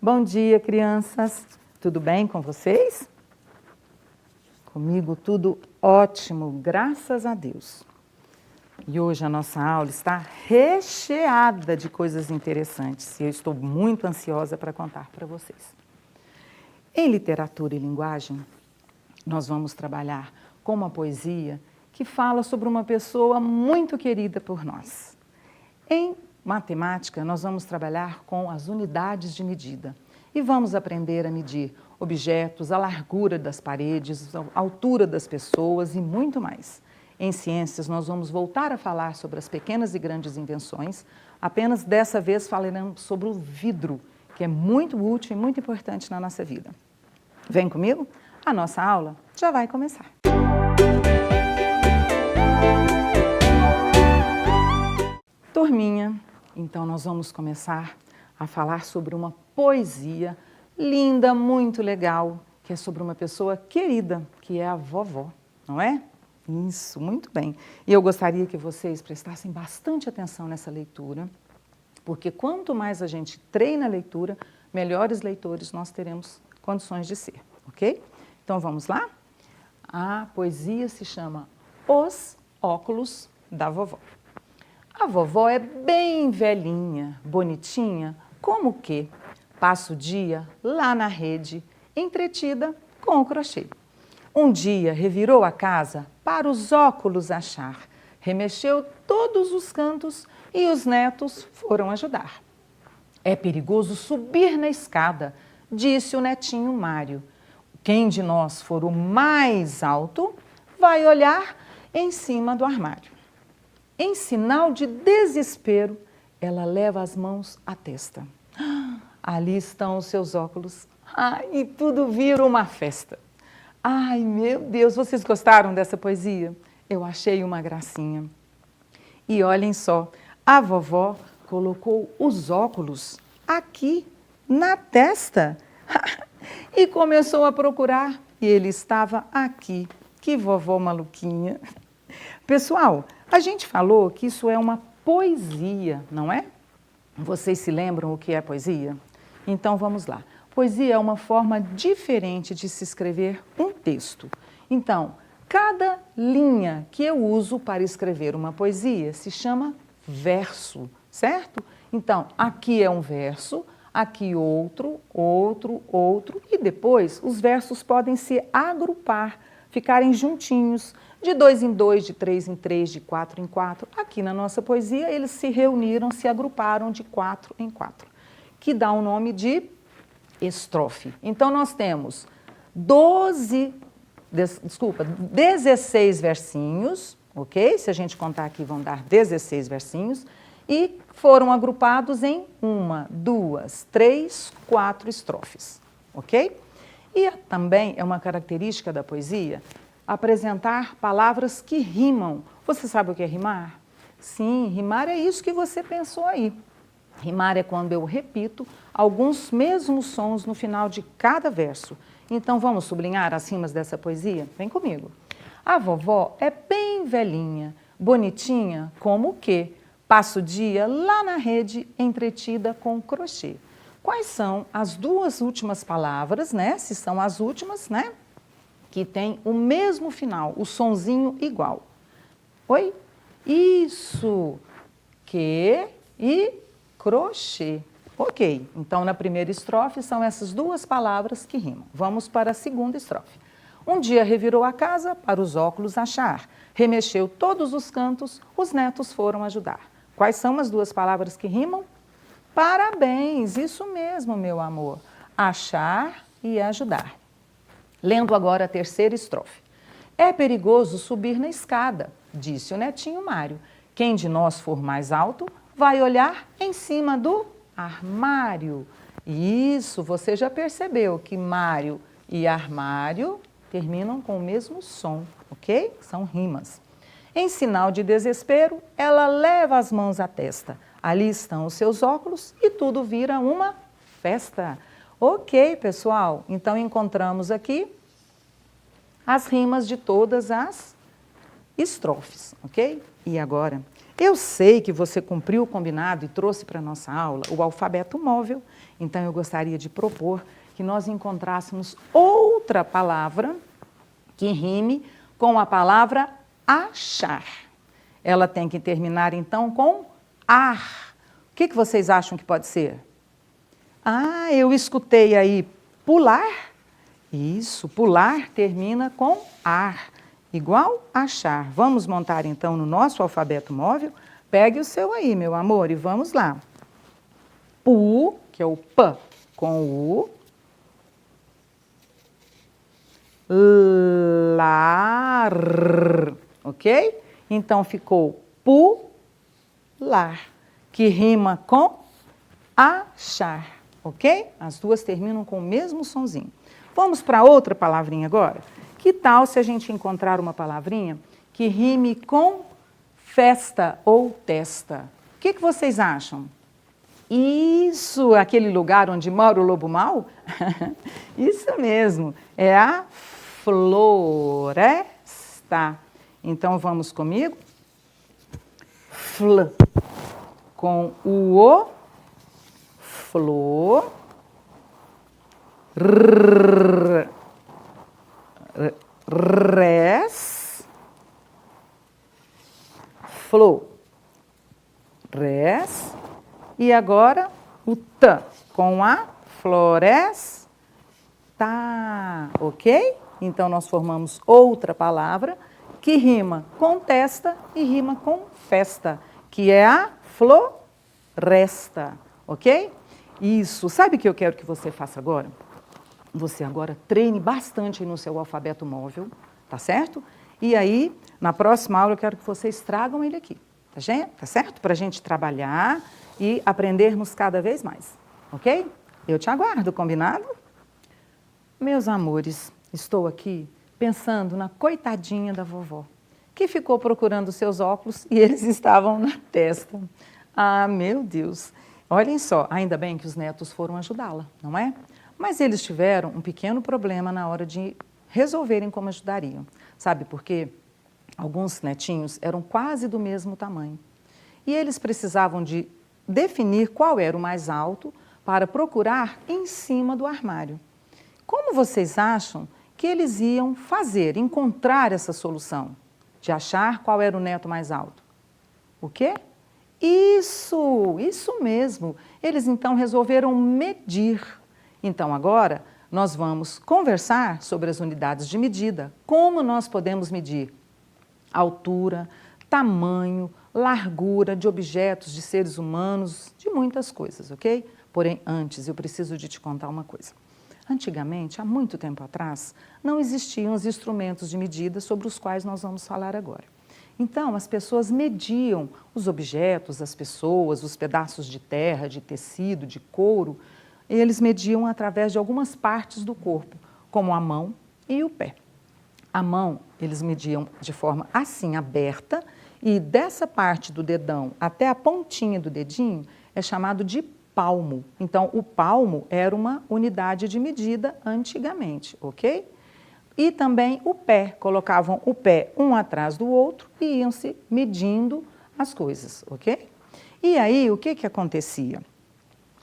Bom dia, crianças. Tudo bem com vocês? Comigo tudo ótimo, graças a Deus. E hoje a nossa aula está recheada de coisas interessantes e eu estou muito ansiosa para contar para vocês. Em literatura e linguagem, nós vamos trabalhar com uma poesia que fala sobre uma pessoa muito querida por nós. Em matemática, nós vamos trabalhar com as unidades de medida e vamos aprender a medir objetos, a largura das paredes, a altura das pessoas e muito mais. Em ciências, nós vamos voltar a falar sobre as pequenas e grandes invenções, apenas dessa vez falaremos sobre o vidro, que é muito útil e muito importante na nossa vida. Vem comigo? A nossa aula já vai começar. Turminha, então nós vamos começar a falar sobre uma poesia linda, muito legal, que é sobre uma pessoa querida, que é a vovó, não é? Isso, muito bem. E eu gostaria que vocês prestassem bastante atenção nessa leitura, porque quanto mais a gente treina a leitura, melhores leitores nós teremos condições de ser, ok? Então vamos lá? A poesia se chama Os Óculos da Vovó. A vovó é bem velhinha, bonitinha, como que passa o dia lá na rede, entretida com o crochê. Um dia revirou a casa para os óculos achar, remexeu todos os cantos e os netos foram ajudar. É perigoso subir na escada, disse o netinho Mário. Quem de nós for o mais alto vai olhar em cima do armário. Em sinal de desespero, ela leva as mãos à testa. Ali estão os seus óculos. E tudo vira uma festa. Ai, meu Deus, vocês gostaram dessa poesia? Eu achei uma gracinha. E olhem só, a vovó colocou os óculos aqui na testa e começou a procurar. E ele estava aqui. Que vovó maluquinha. Pessoal, a gente falou que isso é uma poesia, não é? Vocês se lembram o que é poesia? Então vamos lá. Poesia é uma forma diferente de se escrever um texto. Então, cada linha que eu uso para escrever uma poesia se chama verso, certo? Então, aqui é um verso, aqui outro, outro, e depois os versos podem se agrupar, ficarem juntinhos, de 2 em 2, de 3 em 3, de 4 em 4. Aqui na nossa poesia, eles se reuniram, se agruparam de 4 em 4, que dá o nome de estrofe. Então, nós temos 16 versinhos, ok? Se a gente contar aqui, vão dar 16 versinhos, e foram agrupados em 1, 2, 3, 4 estrofes, ok? E também é uma característica da poesia apresentar palavras que rimam. Você sabe o que é rimar? Sim, rimar é isso que você pensou aí. Rimar é quando eu repito alguns mesmos sons no final de cada verso. Então vamos sublinhar as rimas dessa poesia? Vem comigo. A vovó é bem velhinha, bonitinha como que passa o dia lá na rede entretida com crochê. Quais são as duas últimas palavras, né? Se são as últimas, né? Que tem o mesmo final, o sonzinho igual. Oi? Isso! Que e crochê. Ok, então na primeira estrofe são essas duas palavras que rimam. Vamos para a segunda estrofe. Um dia revirou a casa para os óculos achar, remexeu todos os cantos, os netos foram ajudar. Quais são as duas palavras que rimam? Parabéns, isso mesmo, meu amor. Achar e ajudar. Lendo agora a terceira estrofe. É perigoso subir na escada, disse o netinho Mário. Quem de nós for mais alto vai olhar em cima do armário. Isso, você já percebeu que Mário e armário terminam com o mesmo som, ok? São rimas. Em sinal de desespero, ela leva as mãos à testa. Ali estão os seus óculos e tudo vira uma festa. Ok, pessoal, então encontramos aqui as rimas de todas as estrofes, ok? E agora Eu sei que você cumpriu o combinado e trouxe para a nossa aula o alfabeto móvel, então eu gostaria de propor que nós encontrássemos outra palavra que rime com a palavra achar. Ela tem que terminar então com ar. O que vocês acham que pode ser? Ah, eu escutei aí pular. Isso, pular termina com ar, igual achar. Vamos montar então no nosso alfabeto móvel. Pegue o seu aí, meu amor, e vamos lá. Pu, que é o P com o U. Lar, ok? Então ficou pular, que rima com achar, ok? As duas terminam com o mesmo sonzinho. Vamos para outra palavrinha agora? Que tal se a gente encontrar uma palavrinha que rime com festa ou testa? O que vocês acham? Isso, aquele lugar onde mora o lobo mau? Isso mesmo, é a floresta. Então vamos comigo? Fl, com o flor. Res, flor, res, e agora o t com a floresta, ok? Então nós formamos outra palavra que rima com testa e rima com festa, que é a floresta, ok? Isso, sabe o que eu quero que você faça agora? Você agora treine bastante no seu alfabeto móvel, tá certo? E aí, na próxima aula, eu quero que vocês tragam ele aqui, tá certo? Para a gente trabalhar e aprendermos cada vez mais, ok? Eu te aguardo, combinado? Meus amores, estou aqui pensando na coitadinha da vovó, que ficou procurando seus óculos e eles estavam na testa. Ah, meu Deus! Olhem só, ainda bem que os netos foram ajudá-la, não é? Mas eles tiveram um pequeno problema na hora de resolverem como ajudariam. Sabe por quê? Alguns netinhos eram quase do mesmo tamanho. E eles precisavam de definir qual era o mais alto para procurar em cima do armário. Como vocês acham que eles iam fazer, encontrar essa solução? De achar qual era o neto mais alto? O quê? Isso mesmo. Eles então resolveram medir. Então agora nós vamos conversar sobre as unidades de medida. Como nós podemos medir altura, tamanho, largura de objetos, de seres humanos, de muitas coisas, ok? Porém, antes eu preciso de te contar uma coisa. Antigamente, há muito tempo atrás, não existiam os instrumentos de medida sobre os quais nós vamos falar agora. Então, as pessoas mediam os objetos, as pessoas, os pedaços de terra, de tecido, de couro. Eles mediam através de algumas partes do corpo, como a mão e o pé. A mão, eles mediam de forma assim, aberta, e dessa parte do dedão até a pontinha do dedinho é chamado de palmo. Então, o palmo era uma unidade de medida antigamente, ok? E também o pé, colocavam o pé um atrás do outro e iam se medindo as coisas, ok? E aí, o que acontecia?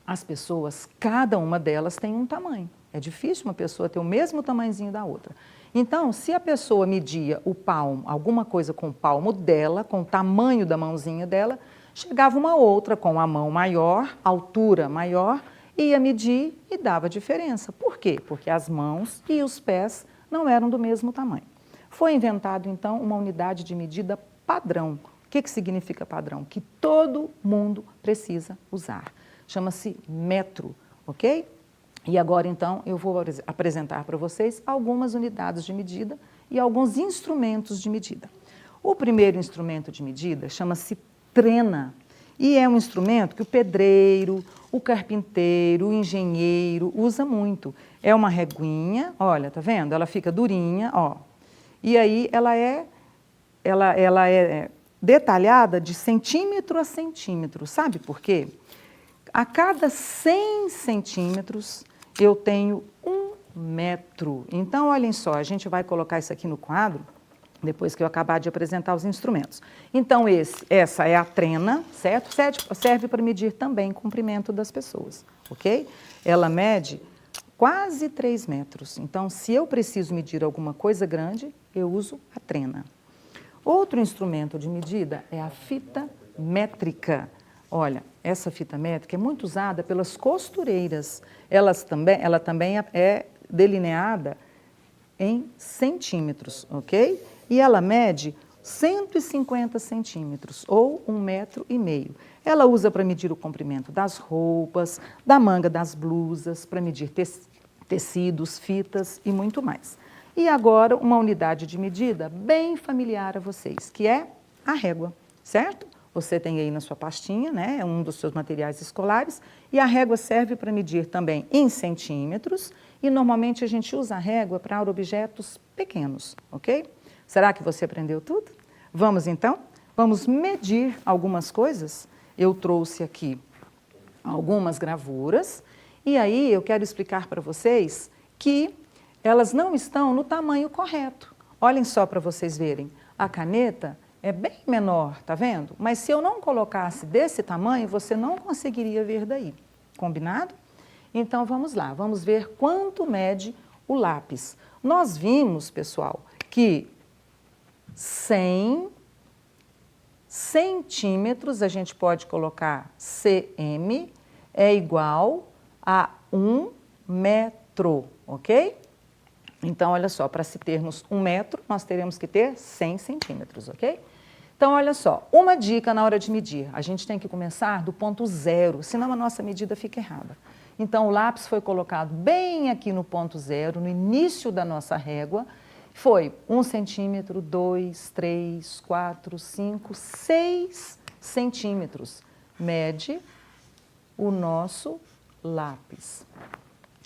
As pessoas, cada uma delas tem um tamanho. É difícil uma pessoa ter o mesmo tamanhozinho da outra. Então, se a pessoa media o palmo, alguma coisa com o palmo dela, com o tamanho da mãozinha dela, chegava uma outra com a mão maior, altura maior, ia medir e dava diferença. Por quê? Porque as mãos e os pés não eram do mesmo tamanho. Foi inventado, então, uma unidade de medida padrão. O que significa padrão? Que todo mundo precisa usar. Chama-se metro, ok? E agora, então, eu vou apresentar para vocês algumas unidades de medida e alguns instrumentos de medida. O primeiro instrumento de medida chama-se trena. E é um instrumento que o pedreiro, o carpinteiro, o engenheiro usa muito. É uma reguinha, olha, tá vendo? Ela fica durinha, ó. E aí ela é detalhada de centímetro a centímetro. Sabe por quê? A cada 100 centímetros eu tenho 1 metro. Então, olhem só, a gente vai colocar isso aqui no quadro depois que eu acabar de apresentar os instrumentos. Então, essa é a trena, certo? Serve para medir também o comprimento das pessoas, ok? Ela mede quase 3 metros. Então, se eu preciso medir alguma coisa grande, eu uso a trena. Outro instrumento de medida é a fita métrica. Olha, essa fita métrica é muito usada pelas costureiras. Ela também é delineada em centímetros, ok? E ela mede 150 centímetros, ou 1,5 metro. Ela usa para medir o comprimento das roupas, da manga das blusas, para medir tecidos, fitas e muito mais. E agora, uma unidade de medida bem familiar a vocês, que é a régua, certo? Você tem aí na sua pastinha, né? É um dos seus materiais escolares. E a régua serve para medir também em centímetros. E normalmente a gente usa a régua para objetos pequenos, ok? Será que você aprendeu tudo? Vamos então? Vamos medir algumas coisas. Eu trouxe aqui algumas gravuras. E aí eu quero explicar para vocês que elas não estão no tamanho correto. Olhem só para vocês verem. A caneta é bem menor, tá vendo? Mas se eu não colocasse desse tamanho, você não conseguiria ver daí. Combinado? Então vamos lá, vamos ver quanto mede o lápis. Nós vimos, pessoal, que 100 centímetros, a gente pode colocar cm, é igual a 1 metro, ok? Então, olha só, para se termos 1 metro, nós teremos que ter 100 centímetros, ok? Então, olha só, uma dica na hora de medir, a gente tem que começar do ponto zero, senão a nossa medida fica errada. Então, o lápis foi colocado bem aqui no ponto zero, no início da nossa régua, foi 1 centímetro, 2, 3, 4, 5, 6 centímetros. Mede o nosso lápis.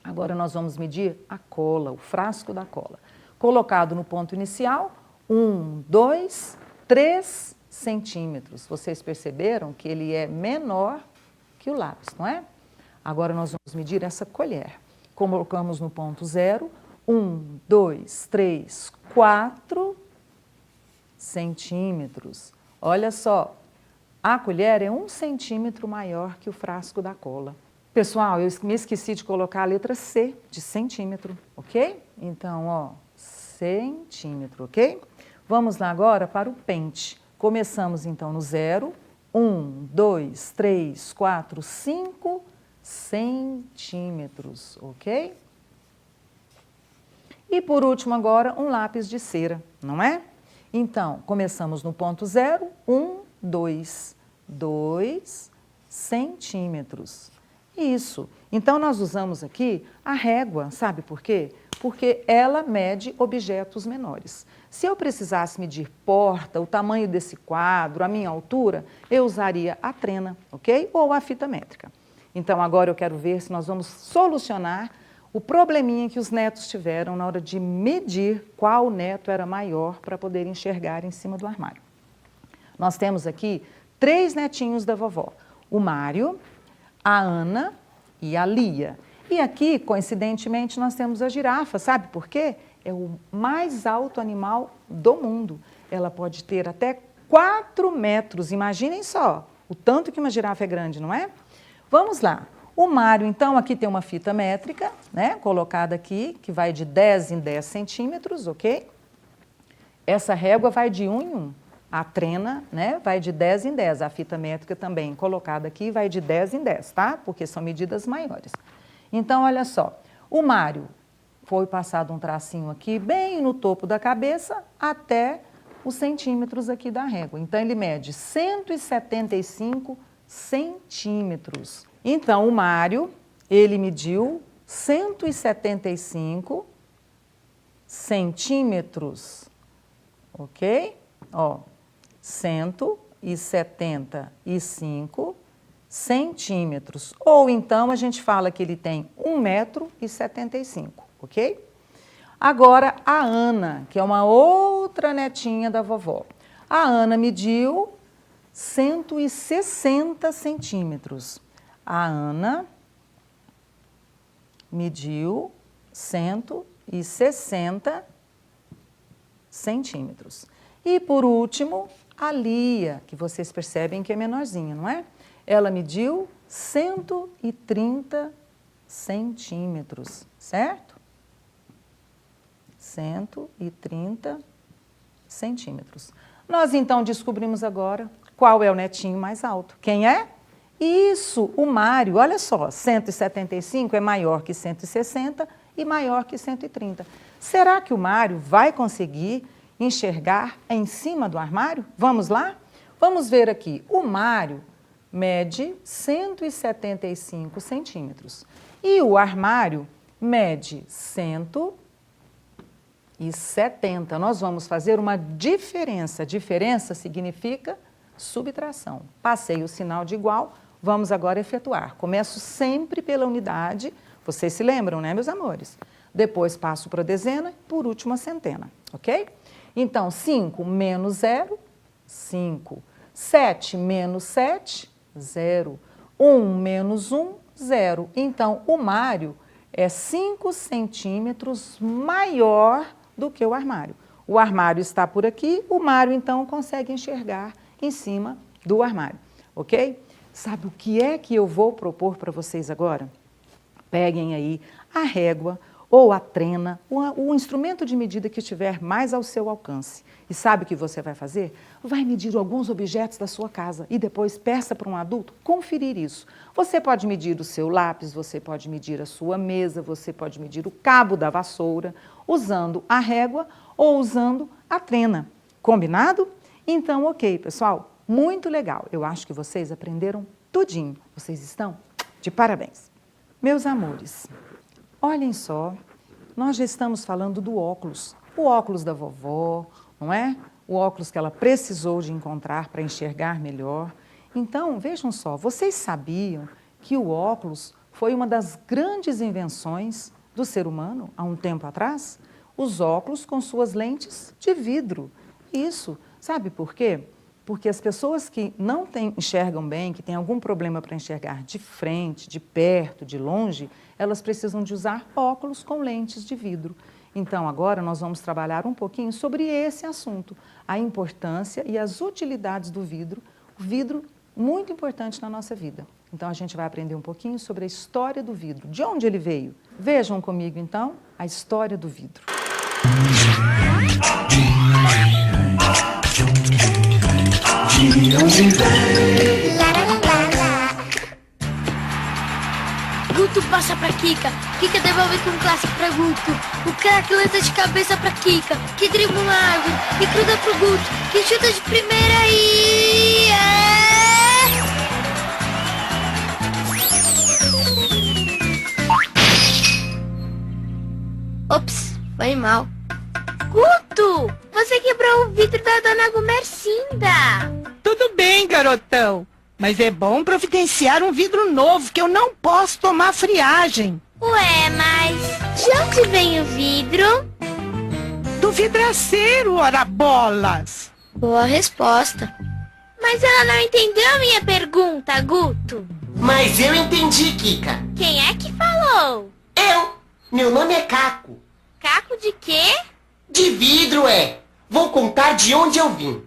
Agora nós vamos medir a cola, o frasco da cola. Colocado no ponto inicial, 1, 2, 3 centímetros. Vocês perceberam que ele é menor que o lápis, não é? Agora nós vamos medir essa colher. Colocamos no ponto zero, 1, 2, 3, 4 centímetros. Olha só, a colher é 1 centímetro maior que o frasco da cola. Pessoal, eu me esqueci de colocar a letra C de centímetro, ok? Então, ó, centímetro, ok? Vamos lá agora para o pente. Começamos então no zero, 1, 2, 3, 4, 5 centímetros, ok? E por último agora, um lápis de cera, não é? Então, começamos no ponto zero, 1, 2 centímetros. Isso. Então, nós usamos aqui a régua, sabe por quê? Porque ela mede objetos menores. Se eu precisasse medir porta, o tamanho desse quadro, a minha altura, eu usaria a trena, ok? Ou a fita métrica. Então, agora eu quero ver se nós vamos solucionar o probleminha que os netos tiveram na hora de medir qual neto era maior para poder enxergar em cima do armário. Nós temos aqui 3 netinhos da vovó, o Mário, a Ana e a Lia. E aqui, coincidentemente, nós temos a girafa, sabe por quê? É o mais alto animal do mundo. Ela pode ter até 4 metros, imaginem só, o tanto que uma girafa é grande, não é? Vamos lá. O Mário, então, aqui tem uma fita métrica, né, colocada aqui, que vai de 10 em 10 centímetros, ok? Essa régua vai de 1 em 1. A trena, né, vai de 10 em 10. A fita métrica também colocada aqui vai de 10 em 10, tá? Porque são medidas maiores. Então, olha só. O Mário foi passado um tracinho aqui, bem no topo da cabeça, até os centímetros aqui da régua. Então, ele mede 175 centímetros. Então, o Mário, ele mediu 175 centímetros, ok? Ó, 175 centímetros. Ou então, a gente fala que ele tem 1,75 m, ok? Agora, a Ana, que é uma outra netinha da vovó. A Ana mediu 160 centímetros. A Ana mediu 160 centímetros. E por último, a Lia, que vocês percebem que é menorzinha, não é? Ela mediu 130 centímetros, certo? 130 centímetros. Nós então descobrimos agora qual é o netinho mais alto. Quem é? Isso, o Mário. Olha só, 175 é maior que 160 e maior que 130. Será que o Mário vai conseguir enxergar em cima do armário? Vamos lá? Vamos ver aqui. O Mário mede 175 centímetros e o armário mede 170. Nós vamos fazer uma diferença. Diferença significa subtração. Passei o sinal de igual, vamos agora efetuar. Começo sempre pela unidade, vocês se lembram, né, meus amores? Depois passo para a dezena, por último a centena, ok? Então, 5 menos 0, 5. 7 menos 7, 0. 1 menos 1, 0. Então, o Mário é 5 centímetros maior do que o armário. O armário está por aqui, o Mário, então, consegue enxergar em cima do armário, ok? Sabe o que é que eu vou propor para vocês agora? Peguem aí a régua ou a trena, o instrumento de medida que estiver mais ao seu alcance. E sabe o que você vai fazer? Vai medir alguns objetos da sua casa e depois peça para um adulto conferir isso. Você pode medir o seu lápis, você pode medir a sua mesa, você pode medir o cabo da vassoura, usando a régua ou usando a trena. Combinado? Então, ok, pessoal, muito legal. Eu acho que vocês aprenderam tudinho. Vocês estão de parabéns. Meus amores, olhem só, nós já estamos falando do óculos. O óculos da vovó, não é? O óculos que ela precisou de encontrar para enxergar melhor. Então, vejam só, vocês sabiam que o óculos foi uma das grandes invenções do ser humano há um tempo atrás? Os óculos com suas lentes de vidro. Isso, sabe por quê? Porque as pessoas que não enxergam bem, que têm algum problema para enxergar de frente, de perto, de longe, elas precisam de usar óculos com lentes de vidro. Então, agora nós vamos trabalhar um pouquinho sobre esse assunto, a importância e as utilidades do vidro. O vidro, muito importante na nossa vida. Então, a gente vai aprender um pouquinho sobre a história do vidro, de onde ele veio. Vejam comigo, então, a história do vidro. Guto passa pra Kika, Kika devolve com clássico pra Guto. O craque lança de cabeça pra Kika, que dribla uma árvore e cruza pro Guto, que chuta de primeira e... Ops, foi mal. Guto, você quebrou o vidro da dona Gumercinda. Tudo bem, garotão. Mas é bom providenciar um vidro novo, que eu não posso tomar friagem. Ué, mas de onde vem o vidro? Do vidraceiro, ora bolas. Boa resposta. Mas ela não entendeu a minha pergunta, Guto. Mas eu entendi, Kika. Quem é que falou? Eu. Meu nome é Caco. Caco de quê? De vidro é. Vou contar de onde eu vim.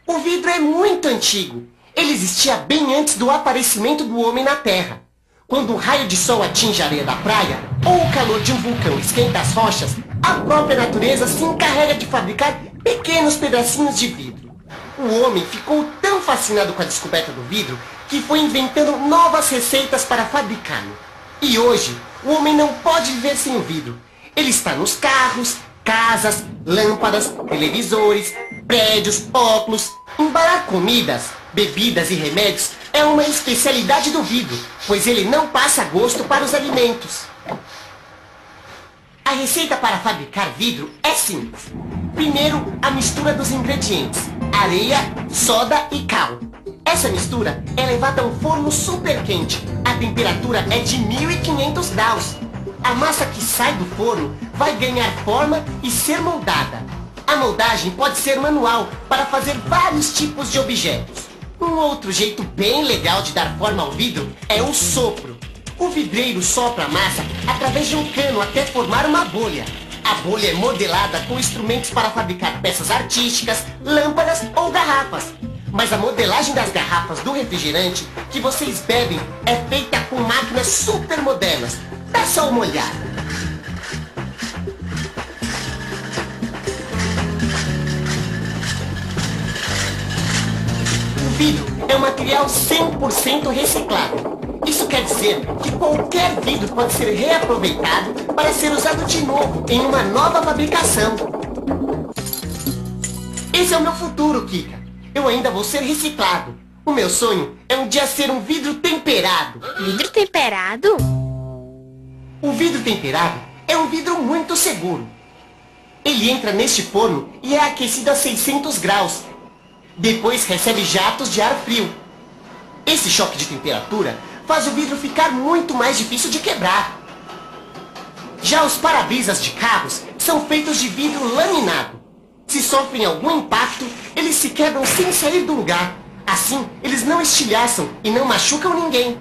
O vidro é muito antigo. Ele existia bem antes do aparecimento do homem na Terra. Quando um raio de sol atinge a areia da praia, ou o calor de um vulcão esquenta as rochas, a própria natureza se encarrega de fabricar pequenos pedacinhos de vidro. O homem ficou tão fascinado com a descoberta do vidro que foi inventando novas receitas para fabricá-lo. E hoje, o homem não pode viver sem o vidro. Ele está nos carros, casas, lâmpadas, televisores, prédios, óculos. Embalar comidas, bebidas e remédios é uma especialidade do vidro, pois ele não passa gosto para os alimentos. A receita para fabricar vidro é simples. Primeiro, a mistura dos ingredientes: areia, soda e cal. Essa mistura é levada a um forno super quente. A temperatura é de 1500 graus. A massa que sai do forno vai ganhar forma e ser moldada. A moldagem pode ser manual para fazer vários tipos de objetos. Um outro jeito bem legal de dar forma ao vidro é o sopro. O vidreiro sopra a massa através de um cano até formar uma bolha. A bolha é modelada com instrumentos para fabricar peças artísticas, lâmpadas ou garrafas. Mas a modelagem das garrafas do refrigerante que vocês bebem é feita com máquinas super modernas. Dá só uma olhada. O vidro é um material 100% reciclável. Isso quer dizer que qualquer vidro pode ser reaproveitado para ser usado de novo em uma nova fabricação. Esse é o meu futuro, Kika. Eu ainda vou ser reciclado. O meu sonho é um dia ser um vidro temperado. Vidro temperado? O vidro temperado é um vidro muito seguro. Ele entra neste forno e é aquecido a 600 graus. Depois recebe jatos de ar frio. Esse choque de temperatura faz o vidro ficar muito mais difícil de quebrar. Já os para-brisas de carros são feitos de vidro laminado. Se sofrem algum impacto, eles se quebram sem sair do lugar. Assim, eles não estilhaçam e não machucam ninguém.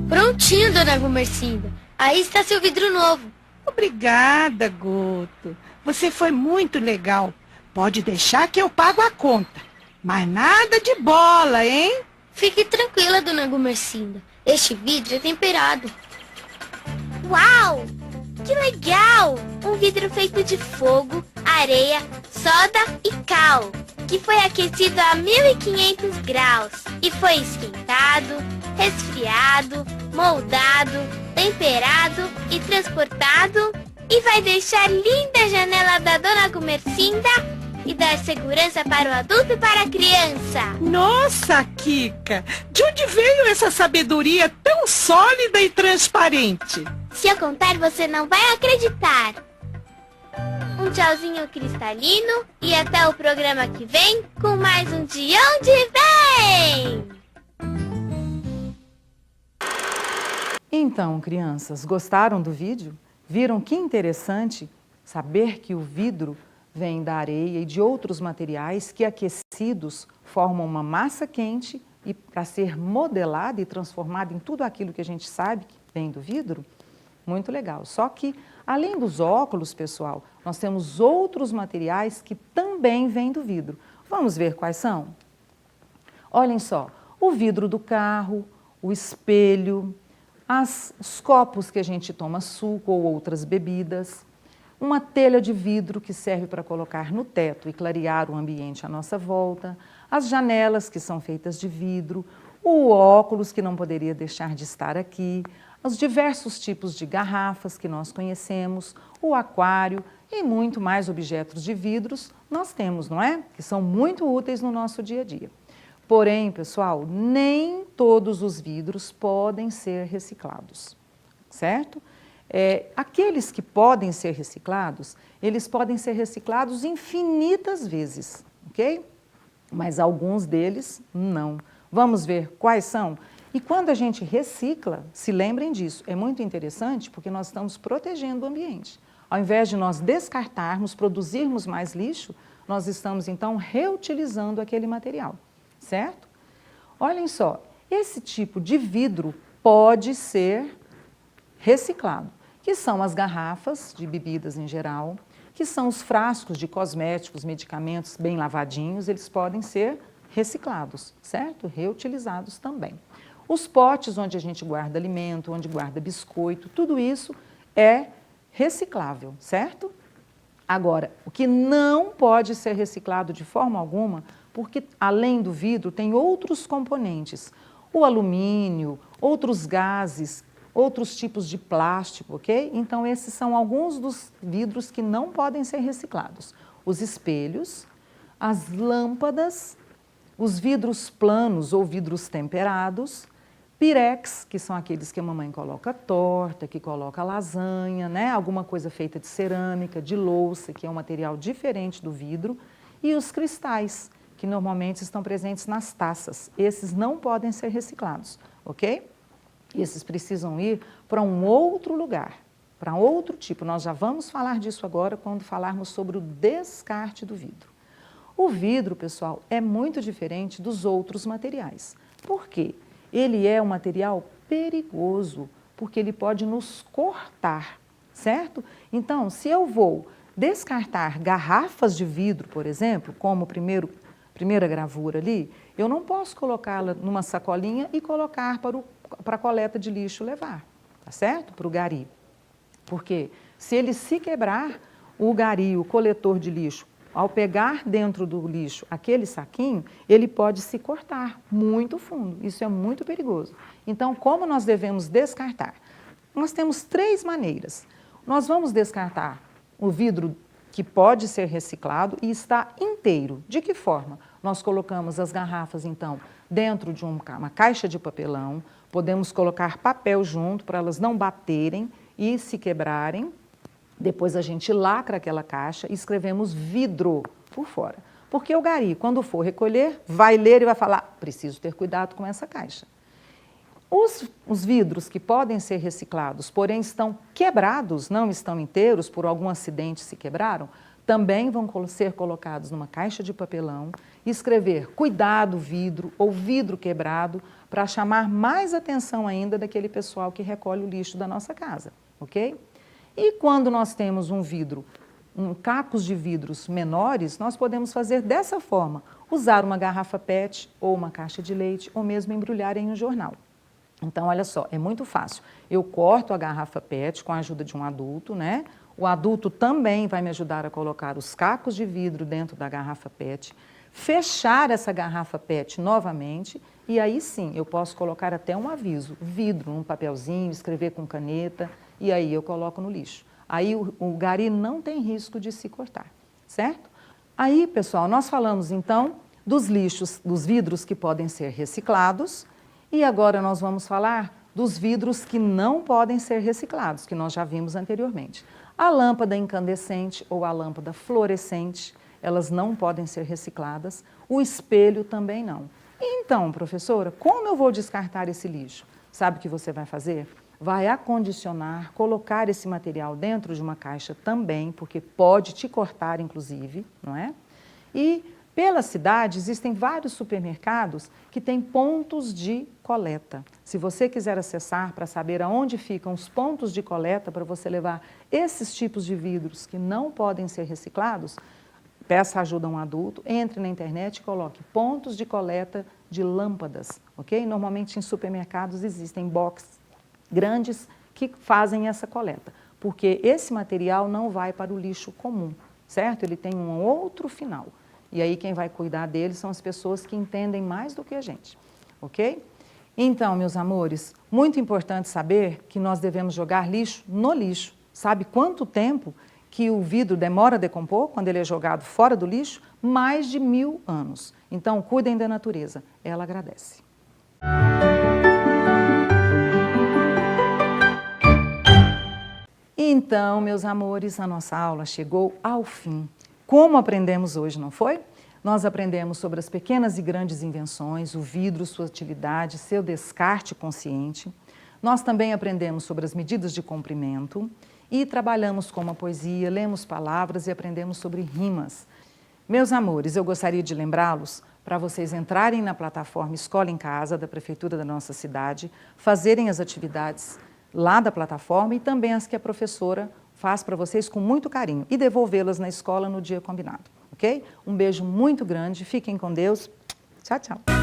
Prontinho, dona Gumercinda. Aí está seu vidro novo. Obrigada, Guto. Você foi muito legal. Pode deixar que eu pago a conta. Mas nada de bola, hein? Fique tranquila, dona Gumercinda. Este vidro é temperado. Uau! Que legal! Um vidro feito de fogo, areia, soda e cal, que foi aquecido a 1500 graus e foi esquentado, resfriado, moldado, temperado e transportado e vai deixar linda a janela da dona Gumercinda e dar segurança para o adulto e para a criança. Nossa, Kika! De onde veio essa sabedoria tão sólida e transparente? Se eu contar, você não vai acreditar. Um tchauzinho cristalino e até o programa que vem com mais um De Onde Vem! Então, crianças, gostaram do vídeo? Viram que interessante saber que o vidro vem da areia e de outros materiais que, aquecidos, formam uma massa quente e para ser modelada e transformada em tudo aquilo que a gente sabe que vem do vidro? Muito legal. Só que, além dos óculos, pessoal, nós temos outros materiais que também vêm do vidro. Vamos ver quais são? Olhem só, o vidro do carro, o espelho, os copos que a gente toma suco ou outras bebidas, uma telha de vidro que serve para colocar no teto e clarear o ambiente à nossa volta, as janelas que são feitas de vidro, o óculos que não poderia deixar de estar aqui, os diversos tipos de garrafas que nós conhecemos, o aquário e muito mais objetos de vidros nós temos, não é? Que são muito úteis no nosso dia a dia. Porém, pessoal, nem todos os vidros podem ser reciclados, certo? Aqueles que podem ser reciclados, eles podem ser reciclados infinitas vezes, ok? Mas alguns deles não. Vamos ver quais são? E quando a gente recicla, se lembrem disso, é muito interessante porque nós estamos protegendo o ambiente. Ao invés de nós descartarmos, produzirmos mais lixo, nós estamos então reutilizando aquele material, certo? Olhem só, esse tipo de vidro pode ser reciclado, que são as garrafas de bebidas em geral, que são os frascos de cosméticos, medicamentos bem lavadinhos, eles podem ser reciclados, certo? Reutilizados também. Os potes onde a gente guarda alimento, onde guarda biscoito, tudo isso é reciclável, certo? Agora, o que não pode ser reciclado de forma alguma, porque além do vidro tem outros componentes, o alumínio, outros gases, outros tipos de plástico, ok? Então, esses são alguns dos vidros que não podem ser reciclados. Os espelhos, as lâmpadas, os vidros planos ou vidros temperados, pirex, que são aqueles que a mamãe coloca torta, que coloca lasanha, né? Alguma coisa feita de cerâmica, de louça, que é um material diferente do vidro, e os cristais, que normalmente estão presentes nas taças. Esses não podem ser reciclados, ok? Esses precisam ir para um outro lugar, para outro tipo. Nós já vamos falar disso agora quando falarmos sobre o descarte do vidro. O vidro, pessoal, é muito diferente dos outros materiais. Por quê? Ele é um material perigoso, porque ele pode nos cortar, certo? Então, se eu vou descartar garrafas de vidro, por exemplo, como primeira gravura ali, eu não posso colocá-la numa sacolinha e colocar para a coleta de lixo levar, tá certo? Para o gari. Porque se ele se quebrar, o gari, o coletor de lixo, ao pegar dentro do lixo aquele saquinho, ele pode se cortar muito fundo. Isso é muito perigoso. Então, como nós devemos descartar? Nós temos 3 maneiras. Nós vamos descartar o vidro que pode ser reciclado e está inteiro. De que forma? Nós colocamos as garrafas, então, dentro de uma caixa de papelão, podemos colocar papel junto para elas não baterem e se quebrarem. Depois a gente lacra aquela caixa e escrevemos vidro por fora. Porque o gari, quando for recolher, vai ler e vai falar, preciso ter cuidado com essa caixa. Os vidros que podem ser reciclados, porém estão quebrados, não estão inteiros, por algum acidente se quebraram, também vão ser colocados numa caixa de papelão e escrever cuidado vidro ou vidro quebrado para chamar mais atenção ainda daquele pessoal que recolhe o lixo da nossa casa, ok? E quando nós temos um vidro, cacos de vidros menores, nós podemos fazer dessa forma, usar uma garrafa PET ou uma caixa de leite ou mesmo embrulhar em um jornal. Então, olha só, é muito fácil. Eu corto a garrafa PET com a ajuda de um adulto, né? O adulto também vai me ajudar a colocar os cacos de vidro dentro da garrafa PET, fechar essa garrafa PET novamente e aí sim eu posso colocar até um aviso, vidro, num papelzinho, escrever com caneta e aí eu coloco no lixo. Aí o gari não tem risco de se cortar, certo? Aí, pessoal, nós falamos então dos lixos, dos vidros que podem ser reciclados. E agora nós vamos falar dos vidros que não podem ser reciclados, que nós já vimos anteriormente. A lâmpada incandescente ou a lâmpada fluorescente, elas não podem ser recicladas. O espelho também não. Então, professora, como eu vou descartar esse lixo? Sabe o que você vai fazer? Vai acondicionar, colocar esse material dentro de uma caixa também, porque pode te cortar, inclusive, não é? E pela cidade existem vários supermercados que têm pontos de coleta. Se você quiser acessar para saber aonde ficam os pontos de coleta para você levar esses tipos de vidros que não podem ser reciclados, peça ajuda a um adulto, entre na internet e coloque pontos de coleta de lâmpadas, ok? Normalmente em supermercados existem boxes grandes que fazem essa coleta, porque esse material não vai para o lixo comum, certo? Ele tem um outro final. E aí quem vai cuidar dele são as pessoas que entendem mais do que a gente, ok? Então, meus amores, muito importante saber que nós devemos jogar lixo no lixo. Sabe quanto tempo que o vidro demora a decompor quando ele é jogado fora do lixo? Mais de 1000 anos. Então, cuidem da natureza, ela agradece. Então, meus amores, a nossa aula chegou ao fim. Como aprendemos hoje, não foi? Nós aprendemos sobre as pequenas e grandes invenções, o vidro, sua utilidade, seu descarte consciente. Nós também aprendemos sobre as medidas de comprimento e trabalhamos com a poesia, lemos palavras e aprendemos sobre rimas. Meus amores, eu gostaria de lembrá-los para vocês entrarem na plataforma Escola em Casa da Prefeitura da nossa cidade, fazerem as atividades lá da plataforma e também as que a professora faz para vocês com muito carinho e devolvê-las na escola no dia combinado, ok? Um beijo muito grande, fiquem com Deus, tchau, tchau.